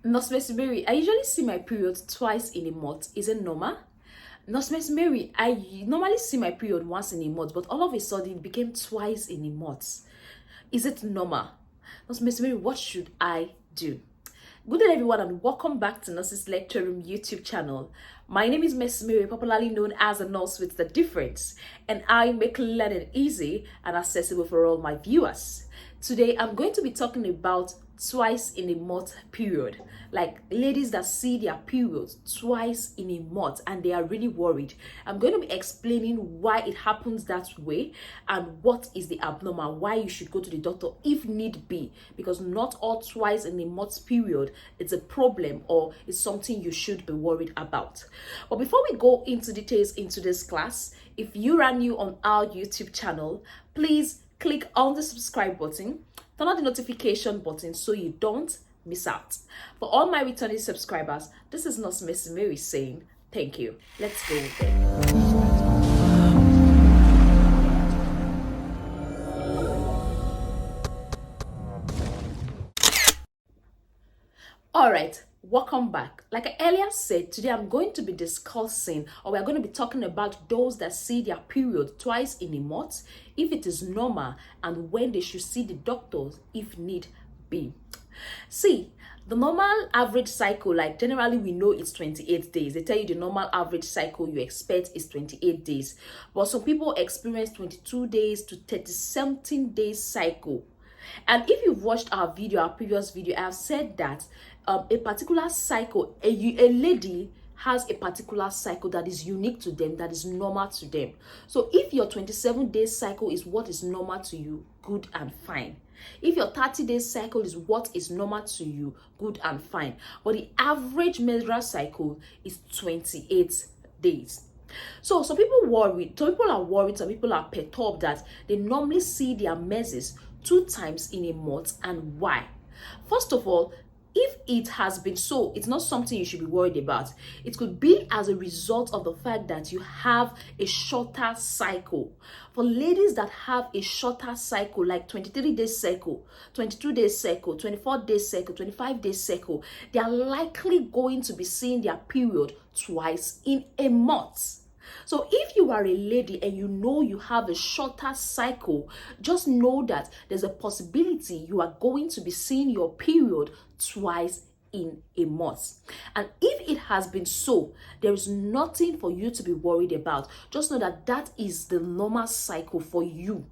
Nurse Miss Mary, I usually see my period twice in a month. Is it normal? Nurse Miss Mary, I normally see my period once in a month, but all of a sudden it became twice in a month. Is it normal? Nurse Miss Mary, what should I do? Good day everyone and welcome back to Nurses Lecture Room YouTube channel. My name is Miss Mary, popularly known as a nurse with the difference, and I make learning easy and accessible for all my viewers. Today I'm going to be talking about twice in a month period, like ladies that see their periods twice in a month and they are really worried. I'm going to be explaining why it happens that way and what is the abnormal, why you should go to the doctor if need be, because not all twice in a month period is a problem or is something you should be worried about. But before we go into details into this class, if you are new on our YouTube channel, please click on the subscribe button, turn on the notification button so you don't miss out. For all my returning subscribers, this is Nurse Miss Mary saying thank you. Let's go there. All right, welcome back. Like I earlier said, today I'm going to be discussing, or we're going to be talking about those that see their period twice in a month, if it is normal, and when they should see the doctors if need be. See, the normal average cycle, like generally we know it's 28 days. They tell you the normal average cycle you expect is 28 days. But some people experience 22 days to 30-something days cycle. And if you've watched our previous video, I have said that a particular cycle, a lady has a particular cycle that is unique to them, that is normal to them. So if your 27-day cycle is what is normal to you, good and fine. If your 30-day cycle is what is normal to you, good and fine. But the average menstrual cycle is 28 days. So some people worry, some people are worried, some people are perturbed that they normally see their menses 2 times in a month. And why? First of all, if it has been so, it's not something you should be worried about. It could be as a result of the fact that you have a shorter cycle. For ladies that have a shorter cycle, like 23-day cycle, 22-day cycle, 24-day cycle, 25-day cycle, they are likely going to be seeing their period twice in a month. So if you are a lady and you know you have a shorter cycle, just know that there's a possibility you are going to be seeing your period twice in a month. And if it has been so, there is nothing for you to be worried about. Just know that that is the normal cycle for you.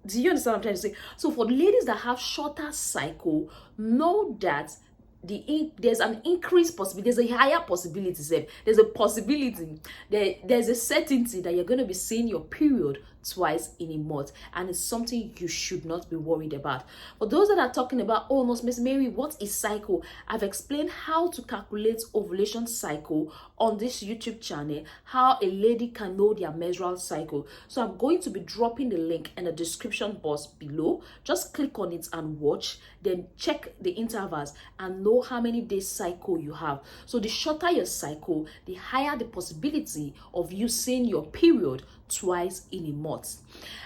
Do you understand what I'm trying to say? So for ladies that have shorter cycle, know that there's an increased possibility, there's a higher possibility, there's a possibility, there's a certainty that you're going to be seeing your period twice in a month, and it's something you should not be worried about. For those that are talking about, oh, Miss Mary, what is cycle? I've explained how to calculate ovulation cycle on this YouTube channel, how a lady can know their menstrual cycle. So I'm going to be dropping the link in the description box below. Just click on it and watch, then check the intervals and know how many days cycle you have. So the shorter your cycle, the higher the possibility of you seeing your period twice in a month.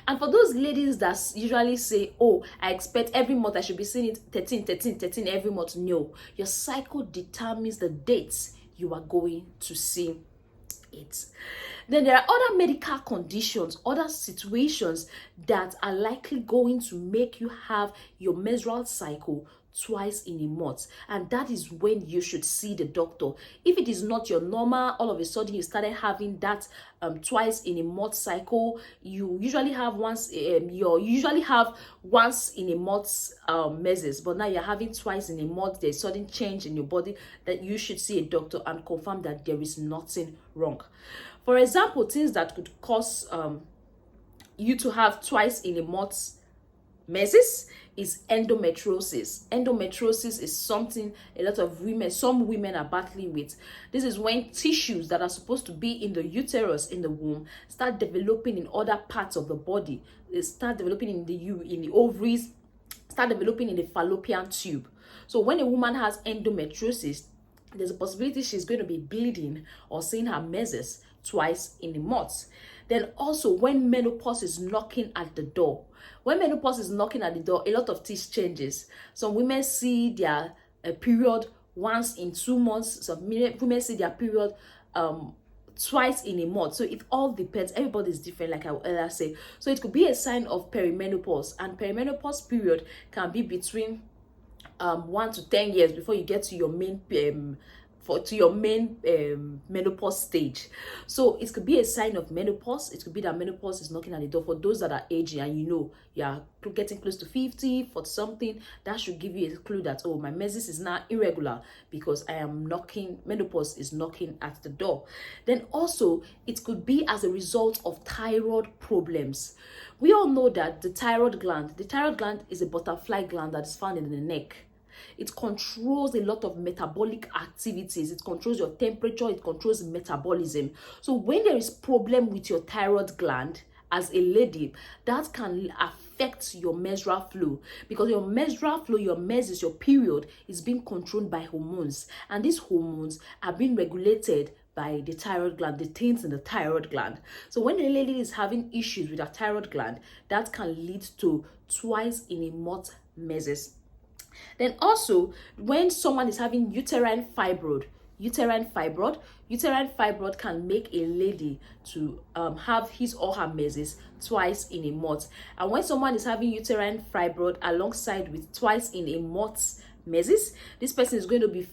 And for those ladies that usually say, oh, I expect every month I should be seeing it 13 every month. No, your cycle determines the dates you are going to see it. Then there are other medical conditions, other situations that are likely going to make you have your menstrual cycle twice in a month, and that is when you should see the doctor. If it is not your normal, all of a sudden you started having that twice in a month cycle, you usually have once in a month menses, but now you're having twice in a month, there's sudden change in your body, that you should see a doctor and confirm that there is nothing wrong. For example, things that could cause you to have twice in a month menses is endometriosis. Endometriosis is something a lot of women, some women are battling with. This is when tissues that are supposed to be in the uterus, in the womb, start developing in other parts of the body. They start developing in the ovaries, start developing in the fallopian tube. So when a woman has endometriosis, there's a possibility she's going to be bleeding or seeing her menses twice in a month. Then also when menopause is knocking at the door. When menopause is knocking at the door, a lot of things changes. Some women see their period once in 2 months. Some women see their period twice in a month. So it all depends. Everybody is different, like I will earlier say. So it could be a sign of perimenopause, and perimenopause period can be between 1 to 10 years before you get to your main menopause stage. So it could be a sign of menopause. It could be that menopause is knocking at the door. For those that are aging and you know you're getting close to 50, for something, that should give you a clue that, oh, my menses is now irregular because menopause is knocking at the door. Then also it could be as a result of thyroid problems. We all know that the thyroid gland is a butterfly gland that is found in the neck. It controls a lot of metabolic activities. It controls your temperature. It controls metabolism. So when there is problem with your thyroid gland as a lady, that can affect your menstrual flow, because your menstrual flow, your menses, your period is being controlled by hormones, and these hormones are being regulated by the thyroid gland, the things in the thyroid gland. So when a lady is having issues with her thyroid gland, that can lead to twice in a month menses. Then also, when someone is having uterine fibroid can make a lady to have his or her menses twice in a month. And when someone is having uterine fibroid alongside with twice in a month menses, this person is going to be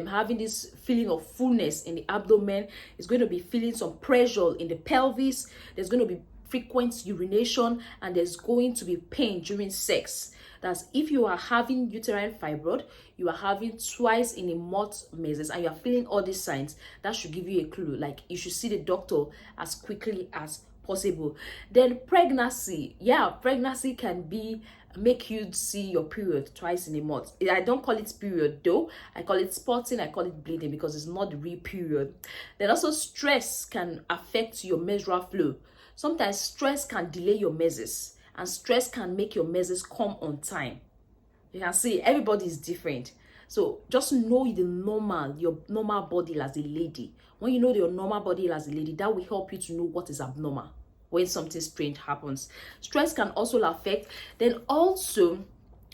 having this feeling of fullness in the abdomen. Is going to be feeling some pressure in the pelvis. There's going to be frequent urination, and there's going to be pain during sex. That's if you are having uterine fibroid, you are having twice in a month menses, and you are feeling all these signs. That should give you a clue, like you should see the doctor as quickly as possible. Then pregnancy can make you see your period twice in a month. I don't call it period though. I call it spotting, I call it bleeding, because it's not the real period. Then also stress can affect your menstrual flow. Sometimes stress can delay your menses, and stress can make your menses come on time. You can see everybody is different. So just know your normal body as a lady. When you know your normal body as a lady, that will help you to know what is abnormal when something strange happens. Stress can also affect. Then also,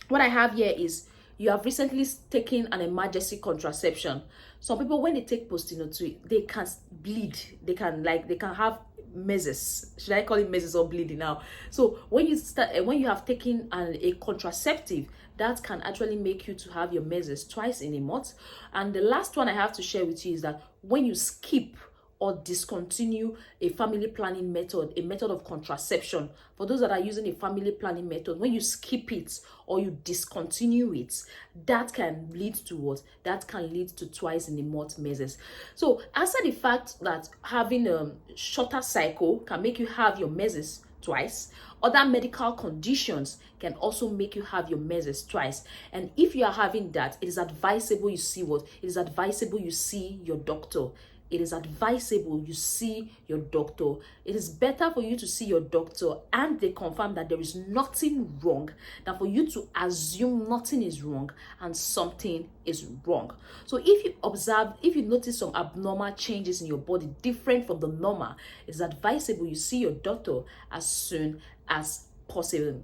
what I have here is you have recently taken an emergency contraception. Some people, when they take postinatal, they can bleed. They can have menses. Should I call it menses or bleeding now? So when you have taken a contraceptive, that can actually make you to have your menses twice in a month. And the last one I have to share with you is that when you skip or discontinue a family planning method, a method of contraception, for those that are using a family planning method, when you skip it or you discontinue it, that can lead to what? That can lead to twice in a month menses. So aside the fact that having a shorter cycle can make you have your menses twice, other medical conditions can also make you have your menses twice. And if you are having that, it is advisable you see what? It is advisable you see your doctor. It is advisable you see your doctor. It is better for you to see your doctor and they confirm that there is nothing wrong than for you to assume nothing is wrong and something is wrong. So if you notice some abnormal changes in your body different from the normal, it is advisable you see your doctor as soon as possible.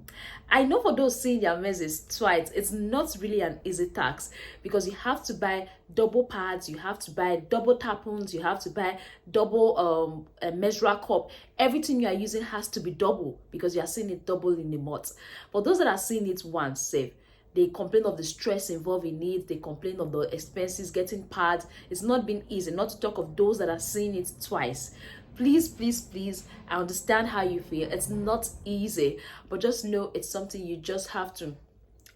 I know for those seeing their menses twice, it's not really an easy task, because you have to buy double pads, you have to buy double tampons, you have to buy double menstrual cup. Everything you are using has to be double, because you are seeing it double in a month. For those that are seeing it once, safe, they complain of the stress involved in it. They complain of the expenses getting pads. It's not been easy, not to talk of those that are seeing it twice. Please, I understand how you feel. It's not easy, but just know it's something you just have to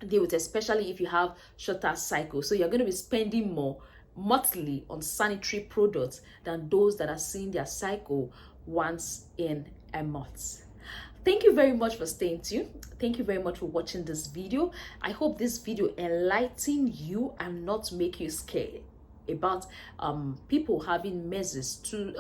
deal with, especially if you have shorter cycles. So you're going to be spending more monthly on sanitary products than those that are seeing their cycle once in a month. Thank you very much for staying tuned. Thank you very much for watching this video. I hope this video enlighten you and not make you scared about people having menses two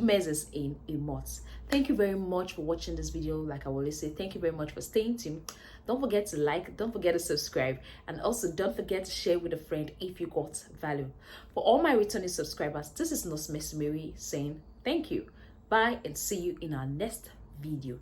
menses in a month. Thank you very much for watching this video. Like I always say, thank you very much for staying tuned. Don't forget to like, don't forget to subscribe, and also don't forget to share with a friend if you got value. For all my returning subscribers, this is Nurse Mary saying thank you. Bye and see you in our next video.